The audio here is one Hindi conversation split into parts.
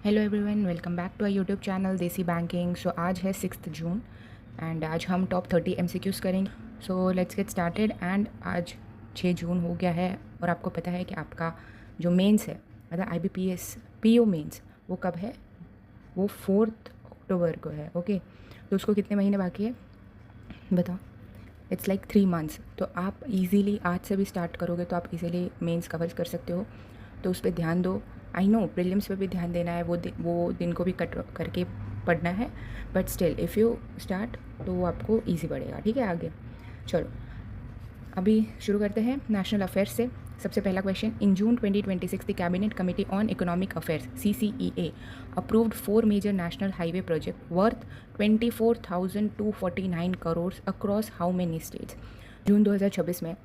Hello everyone, welcome back to our YouTube channel Desi banking. So आज है 6 जून एंड आज हम टॉप 30 एमसीक्यूज़ करेंगे। So let's get started. And आज 6 जून हो गया है और आपको पता है कि आपका जो मेंस है मतलब IBPS PO मेंस वो कब है? वो 4 अक्टूबर को है। ओके, तो उसको कितने महीने बाकी है बताओ? It's like 3 months. तो आप इजीली आज से भी स्टार्ट करोगे तो आप इजीली मेंस कवर कर सकते हो। तो उस पर ध्यान दो। आई नो प्रीलिम्स पे भी ध्यान देना है, वो दिन को भी कट करके पढ़ना है, but still if you start तो वो आपको ईजी पड़ेगा। ठीक है, आगे चलो अभी शुरू करते हैं नेशनल अफेयर्स से। सबसे पहला question, in June 2026 the cabinet committee on economic affairs CCEA approved 4 major national highway project worth 24,249 crore across how many states. June 2026 में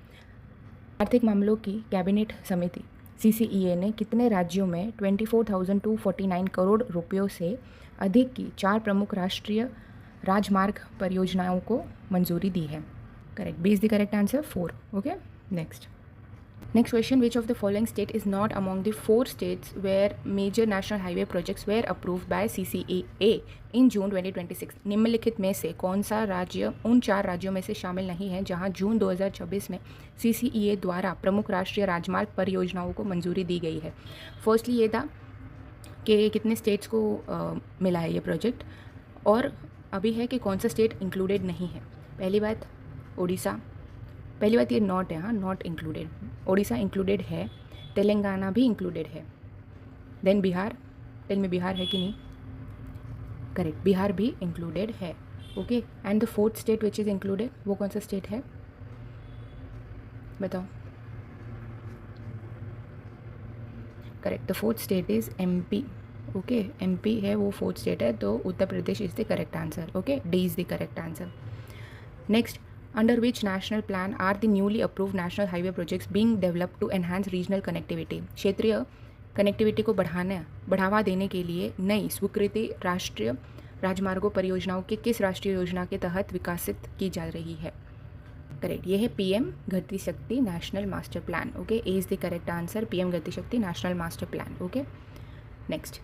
आर्थिक मामलों की कैबिनेट समिति CCEA ने कितने राज्यों में 24,249 करोड़ रुपयों से अधिक की 4 प्रमुख राष्ट्रीय राजमार्ग परियोजनाओं को मंजूरी दी है? Correct, B is the correct answer 4। Okay, next question, which of the following state is not among the 4 states where major national highway projects were approved by CCEA in June 2026? निम्नलिखित में से कौन सा राज्य उन 4 राज्यों में से शामिल नहीं है जहां जून 2026 में CCEA द्वारा प्रमुख राष्ट्रीय राजमार्ग परियोजनाओं को मंजूरी दी गई है? फर्स्टली ये था कि कितने स्टेट्स को मिला है ये प्रोजेक्ट, और अभी है कि कौन सा स्टेट इंक्लूडेड नहीं है। पहली बात उड़ीसा, पहली बात ये नॉट है, हाँ नॉट इंक्लूडेड। उड़ीसा इंक्लूडेड है, तेलंगाना भी इंक्लूडेड है, देन बिहार, टेल में बिहार है कि नहीं? करेक्ट, बिहार भी इंक्लूडेड है। Okay, and the 4th state which is included, वो कौन सा स्टेट है बताओ? Correct, the 4th state is MP। Okay, MP है वो 4th स्टेट है, तो Uttar Pradesh is the correct answer. Okay, D is the correct answer. Next, under which national plan are the newly approved national highway projects being developed to enhance regional connectivity? क्षेत्रीय कनेक्टिविटी को बढ़ावा देने के लिए नई स्वीकृति राष्ट्रीय राजमार्गों परियोजनाओं के किस राष्ट्रीय योजना के तहत विकसित की जा रही है? करेक्ट, ये है PM गति शक्ति national master plan. Okay, A is the correct answer, PM गति शक्ति national master plan. Okay, next,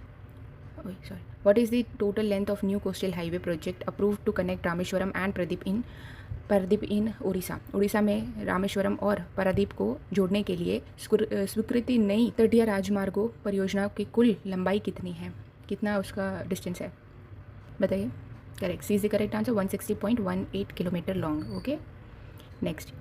sorry, what is the total length of new coastal highway project approved to connect Rameswaram and Paradip in Orissa? Orissa में रामेश्वरम और पारादीप को जोड़ने के लिए स्वीकृति नई तटीय राजमार्गों परियोजना की कुल लंबाई कितनी है? कितना उसका डिस्टेंस है बताइए? Correct, C is the correct answer, 160.18 kilometre long. Okay, next,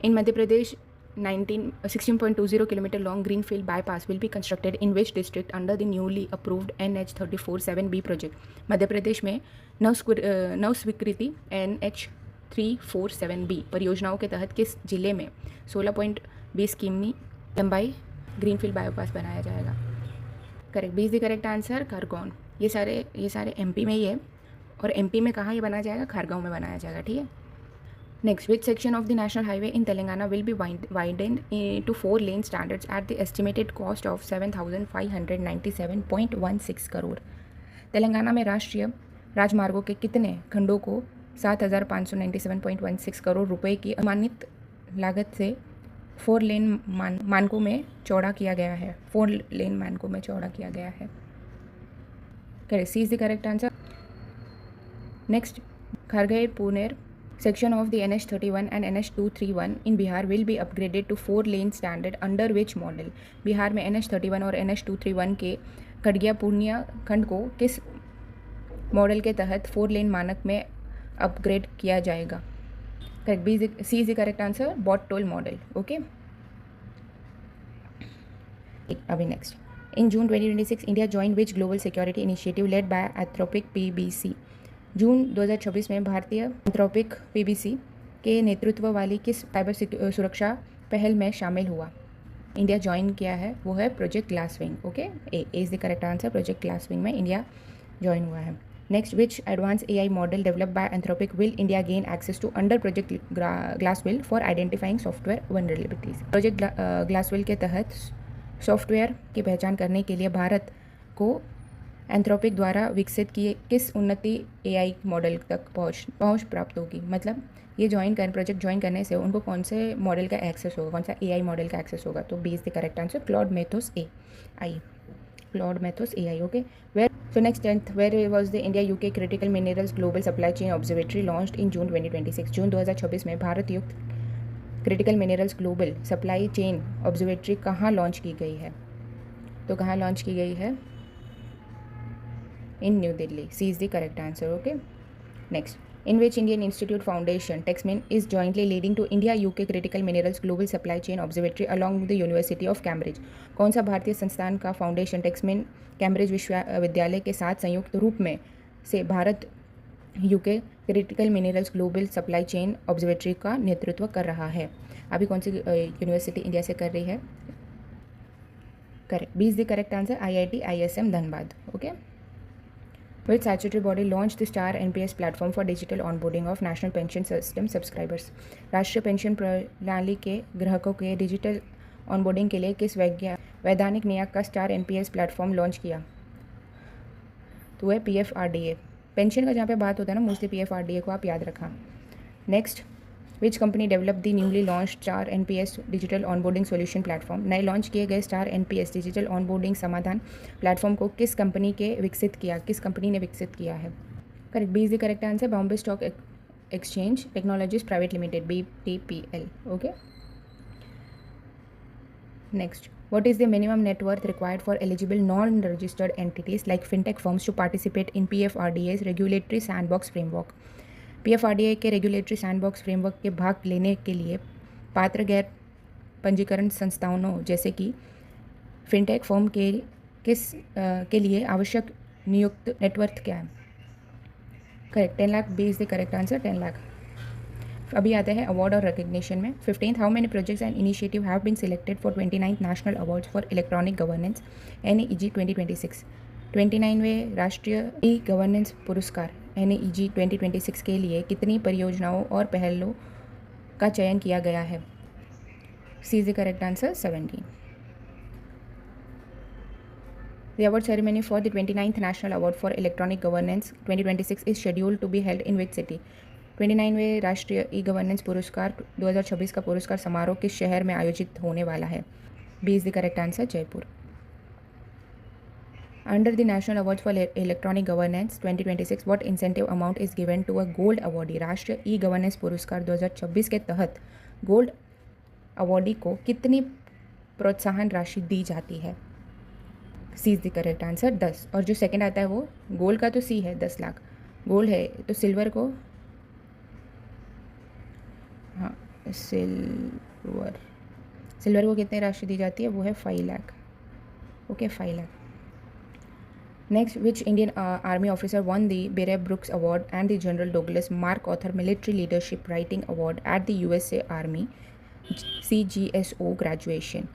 in Madhya Pradesh 16.20 kilometre long greenfield bypass will be constructed in which district under the newly approved NH 347B project? Madhya Pradesh में नव स्वीकृति NH 347B परियोजनाओं के तहत किस जिले में 16.20 किमी लंबाई ग्रीनफील्ड बाईपास बनाया जाएगा? Correct, B is the correct answer, Khargone. ये सारे MP में ही है, और MP में कहाँ ये बनाया जाएगा? खरगोन में बनाया जाएगा। ठीक है, next, which section of the national highway in Telangana will be widened to 4 lane standards at the estimated cost of 7,597.16 crore? Telangana में राष्ट्रीय राजमार्गों के कितने खंडों को 7,597.16 करोड़ रुपए की अनुमानित लागत से 4 लेन मानकों में चौड़ा किया गया है? 4 लेन मानकों में चौड़ा किया गया है। Correct, C is the correct answer. Next, खरगैर पुनेर section of the NH 31 and NH 231 in Bihar will be upgraded to 4 lane standard under which model? Bihar में NH 31 और NH 231 के खड़गिया पूर्णिया खंड को किस मॉडल के तहत 4 लेन मानक में अपग्रेड किया जाएगा? Correct, B C is the correct answer, BOT toll model. Okay, अभी next, in June 2026 India join which global security initiative led by Anthropic PBC? June 2026 में भारतीय एंथ्रोपिक PBC के नेतृत्व वाली किस साइबर सुरक्षा पहल में शामिल हुआ? इंडिया ज्वाइन किया है, वो है project Glasswing. Okay, A is the correct answer, project Glasswing में इंडिया ज्वाइन हुआ है। Next, which advance AI model developed by Anthropic will India gain access to under project Glasswing for identifying software vulnerabilities? Project Glasswing के तहत सॉफ्टवेयर की पहचान करने के लिए भारत को एंथ्रोपिक द्वारा विकसित किए किस उन्नति AI मॉडल तक पहुंच प्राप्त होगी? मतलब ये प्रोजेक्ट ज्वाइन करने से उनको कौन से मॉडल का एक्सेस होगा, कौन सा AI मॉडल का एक्सेस होगा? तो B is the correct answer, Claude Mathos AI। Claude Mathos AI. Okay. So next 10th, where was the India UK Critical Minerals Global Supply Chain Observatory launched in June 2026? June 2026 में भारत युक्त critical minerals global supply chain observatory कहाँ लॉन्च की गई है? तो कहाँ लॉन्च की गई है? In new Delhi. C is the correct answer. Okay. Next, in which Indian Institute Foundation Techmin is jointly leading to India UK Critical Minerals Global Supply Chain Observatory along with the University of Cambridge. कौन सा भारतीय संस्थान का फाउंडेशन टेक्समिन कैम्ब्रिज विश्वविद्यालय के साथ संयुक्त रूप में से Bharat UK critical minerals global supply chain observatory का नेतृत्व कर रहा है? अभी कौन सी यूनिवर्सिटी इंडिया से कर रही है? Correct. B is the correct answer. IIT ISM Dhanbad. Okay. Which statutory body launched the Star NPS platform for digital onboarding of National Pension System subscribers? राष्ट्रीय पेंशन प्रणाली के ग्राहकों के डिजिटल ऑनबोर्डिंग के लिए किस वैधानिक निकाय का स्टार NPS प्लेटफॉर्म लॉन्च किया? तो है PFRDA. पेंशन का जहाँ पे बात होता है ना, मोस्टली PFRDA को आप याद रखा. Next, which company develop the newly launch star NPS digital onboarding solution platform? नए लॉन्च किए गए स्टार NPS डिजिटल ऑनबोर्डिंग समाधान प्लेटफॉर्म को किस कंपनी ने विकसित किया है? Correct. B is the correct answer. Bombay stock exchange technologies private limited, BTPL. Okay. Next, what is the minimum net worth required for eligible non-registered entities like fintech firms to participate in PFRDA's regulatory sandbox framework? PFRDA के रेगुलेटरी सैंडबॉक्स फ्रेमवर्क के भाग लेने के लिए पात्र गैर पंजीकरण संस्थानों जैसे कि फिनटेक फर्म के लिए आवश्यक नियुक्त नेटवर्थ क्या है? Correct. 10 lakh. B is the correct answer. 10 lakh. अभी आते हैं अवार्ड और रिकग्निशन में. 15th, how many projects and initiative have been selected for 29th national awards for electronic governance NEEG 2026? 29वें राष्ट्रीय ई गवर्नेंस पुरस्कार NEEG 2026 के लिए कितनी परियोजनाओं और पहलों का चयन किया गया है? C is the correct answer. 17. The award ceremony for the 29th National Award for Electronic Governance 2026 is scheduled to be held in which city? 29वें राष्ट्रीय ई गवर्नेंस पुरस्कार 2026 का पुरस्कार समारोह किस शहर में आयोजित होने वाला है? B is the correct answer. Jaipur. Under the National Awards for Electronic Governance 2026, what incentive amount is given to a gold awardee? राष्ट्रीय ई गवर्नेंस पुरस्कार 2026 के तहत गोल्ड अवॉर्डी को कितनी प्रोत्साहन राशि दी जाती है? C is the correct answer. 10. और जो सेकंड आता है वो गोल्ड का तो सी है 10 लाख. गोल्ड है तो सिल्वर को, हाँ सिल्वर को कितनी राशि दी जाती है? वो है 5 lakh. Okay, 5 lakh. Next, which Indian Army officer won the Bear Brooks Award and the General Douglas MacArthur Military Leadership Writing Award at the USA Army CGSO graduation?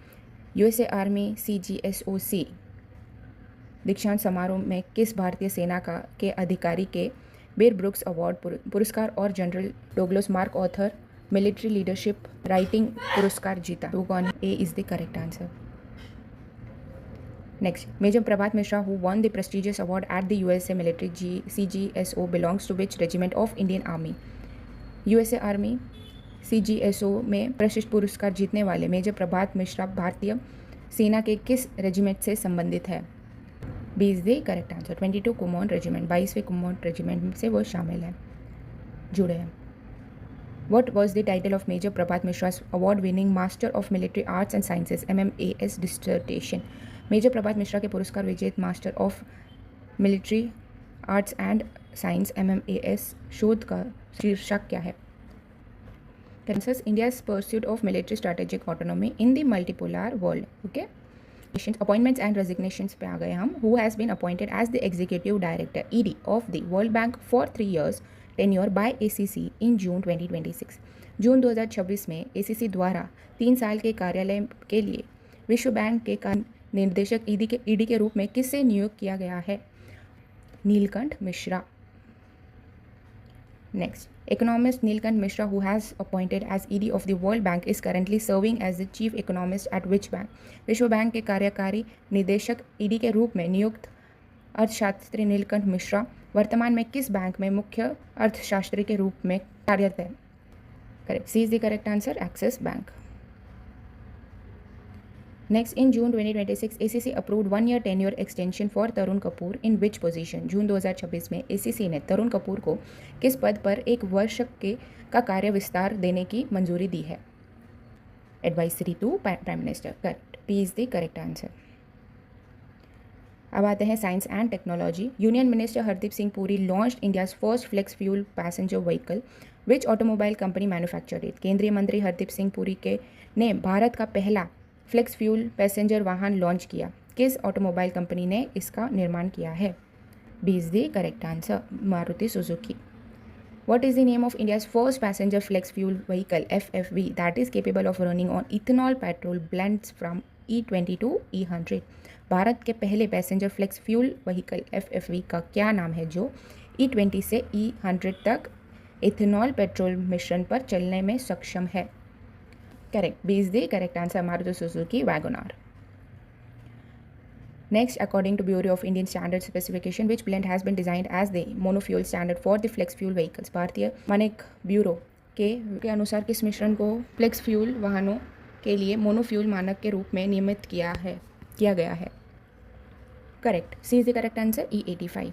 USA Army CGSOC दीक्षांत समारोह में किस भारतीय सेना के अधिकारी के बेयर ब्रुक्स अवार्ड पुरस्कार और general Douglas MacArthur military leadership writing पुरस्कार जीता? तो कौन? A is the correct answer. Next, Major Prabhat Mishra, who won the prestigious award at the USA Military CGSO, belongs to which regiment of Indian Army? USA Army CGSO में प्रशिष्ट पुरस्कार जीतने वाले मेजर प्रभात मिश्रा भारतीय सेना के किस रेजिमेंट से संबंधित है? B is the correct answer. 22 Kumaon regiment, 22वें कुमोन रेजिमेंट से वो शामिल है, जुड़े हैं. What was the title of Major Prabhat Mishra's award-winning Master of Military Arts and Sciences MMAS dissertation? Major Prabhat Mishra के पुरस्कार विजेता master of military arts and science MMAS शोध का शीर्षक क्या है? India's pursuit of military strategic autonomy in the multipolar world. Okay. Appointments and resignations पे आ गए हम. Who has been appointed as the executive director ED of the world Bank for 3 years tenure by ACC in June 2026? June 2026 में ACC द्वारा 3 साल के कार्यालय के लिए विश्व बैंक के निर्देशक ED के रूप में किससे नियुक्त किया गया है? Neelkanth Mishra. Next, economist Neelkanth Mishra, who has appointed as ED of the world bank, is currently serving as the chief economist at which bank? विश्व बैंक के कार्यकारी निदेशक ED के रूप में नियुक्त अर्थशास्त्री नीलकंठ मिश्रा वर्तमान में किस बैंक में मुख्य अर्थशास्त्री के रूप में कार्यरत है? Correct. C is the correct answer. Axis Bank. Next, in June 2026 ACC approved 1 year tenure extension for Tarun Kapoor in which position. June 2026 में एसीसी ने तरुण कपूर को किस पद पर 1 वर्ष का कार्य विस्तार देने की मंजूरी दी है। Advisory to prime minister. Correct, P is the correct answer. अब आते हैं science and technology. Union minister Hardeep Singh Puri launched India's first flex fuel passenger vehicle which automobile company manufactured it. केंद्रीय मंत्री हरदीप सिंह पुरी ने भारत का पहला फ्लेक्स फ्यूल पैसेंजर वाहन लॉन्च किया। किस ऑटोमोबाइल कंपनी ने इसका निर्माण किया है। B is the correct answer, Maruti Suzuki. What is the name of India's first passenger flex fuel vehicle FFV that is capable of running on ethanol petrol blends from E20 to E100? Bharat के पहले passenger flex fuel vehicle FFV का क्या नाम है जो E20 से E100 तक इथेनॉल पेट्रोल मिश्रण पर चलने में सक्षम है। Correct, B is the correct answer, Maruti Suzuki WagonR. Next, according to Bureau of Indian Standards Specification, which blend has been designed as the monofuel standard for the flex fuel vehicles? भारतीय मानक ब्यूरो के अनुसार किस मिश्रण को फ्लेक्स फ्यूल वाहनों के लिए मोनोफ्यूल मानक के रूप में नियमित किया गया है। Correct, C is the correct answer, E85।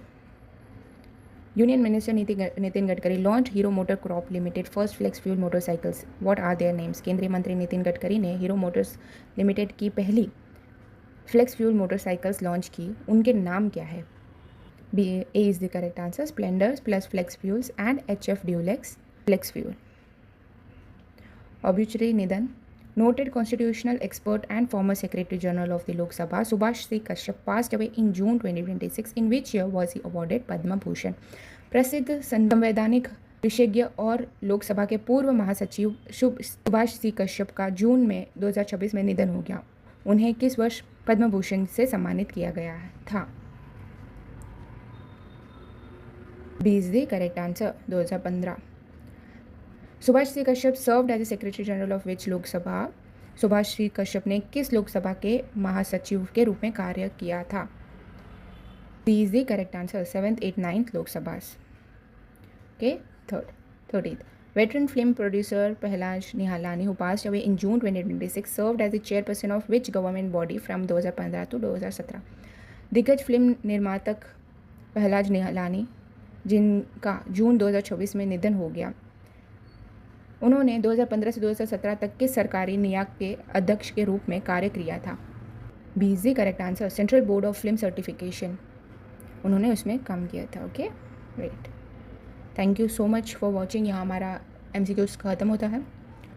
Union minister Nitin Gadkari launch Hero Motor Corp limited first flex fuel motorcycles. What are their names. केंद्रीय मंत्री नितिन गडकरी ने हीरो मोटर्स लिमिटेड की पहली फ्लेक्स फ्यूल मोटरसाइकिल्स लॉन्च की, उनके नाम क्या है। B A is the correct answer, Splendors plus flex fuels and HF deluxe flex fuel. Obituary निधन। Noted constitutional expert and former secretary general of the Lok Sabha Subhash C Kashyap passed away in June 2026 in which year was he awarded Padma Bhushan. प्रसिद्ध संवैधानिक विशेषज्ञ और लोकसभा के पूर्व महासचिव सुभाष सी कश्यप का जून में 2026 में निधन हो गया। उन्हें किस वर्ष पद्म भूषण से सम्मानित किया गया था। B is the correct answer, 2015। Subhash Shri Kashyap served as a secretary general of which Lok Sabha. Subhash Shri Kashyap ने किस लोकसभा के महासचिव के रूप में कार्य किया था। B is the correct answer, 7th, 8th, 9th Lok Sabha. Okay, 30th। Veteran film producer Prahlad Nihalani, who passed away in June 2026, served as the chairperson of which government body from 2015 to 2017? दिग्गज फिल्म निर्मातक प्रहलाद निहलानी, जिनका जून 2024 में निधन हो गया, उन्होंने 2015 से 2017 तक के सरकारी निकाय के अध्यक्ष के रूप में कार्य किया था। B is the correct answer, central board of film certification, उन्होंने उसमें काम किया था। Okay, right. Thank you so much for watching. यहाँ हमारा MCQs ख़त्म होता है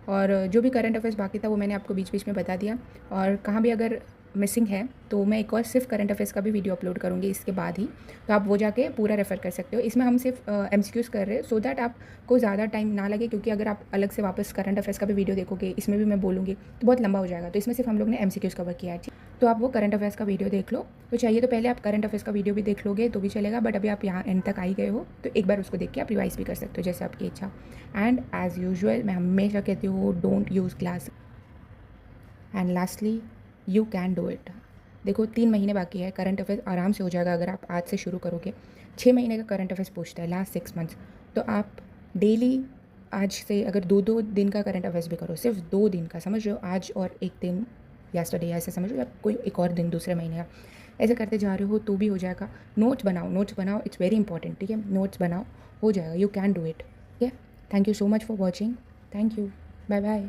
और जो भी करंट अफेयर्स बाकी था वो मैंने आपको बीच बीच में बता दिया, और कहाँ भी अगर मिसिंग है तो मैं एक और सिर्फ करंट अफेयर्स का भी वीडियो अपलोड करूँगी इसके बाद ही, तो आप वो जाके पूरा रेफ़र कर सकते हो। इसमें हम सिर्फ MCQs कर रहे हैं सो दैट आपको ज़्यादा टाइम ना लगे, क्योंकि अगर आप अलग से वापस करंट अफेयर्स का भी वीडियो देखोगे, इसमें भी मैं बोलूँगी तो बहुत लंबा हो जाएगा। तो इसमें सिर्फ हम लोग ने MCQs कवर किया है, तो आप वो करंट अफेयर्स का वीडियो देख लो। तो चाहिए तो पहले आप करंट अफेयर्स का वीडियो भी देख लोगे तो भी चलेगा, बट अभी आप यहाँ एंड तक आ ही गए हो तो एक बार उसको देख के आप रिवाइज भी कर सकते हो जैसे आपकी इच्छा। एंड एज़ यूजुअल मैं हमेशा कहती हूँ, don't use class. And lastly, you can do it. देखो 3 महीने बाकी है, करंट अफेयर्स आराम से हो जाएगा अगर आप आज से शुरू करोगे। 6 महीने का करंट अफेयर्स पूछता है, लास्ट 6 मंथ्स, तो आप डेली आज से अगर 2-2 दिन का करंट अफेयर्स भी करो, सिर्फ 2 दिन का, समझ लो आज और एक दिन येस्टरडे ऐसे समझ लो, या कोई एक और दिन दूसरे महीने का, ऐसे करते जा रहे हो तो भी हो जाएगा। नोट्स बनाओ, इट्स वेरी इंपॉर्टेंट, ठीक है। नोट्स बनाओ, हो जाएगा, यू कैन डू इट। ठीक है, thank you so much for watching, thank you, bye bye.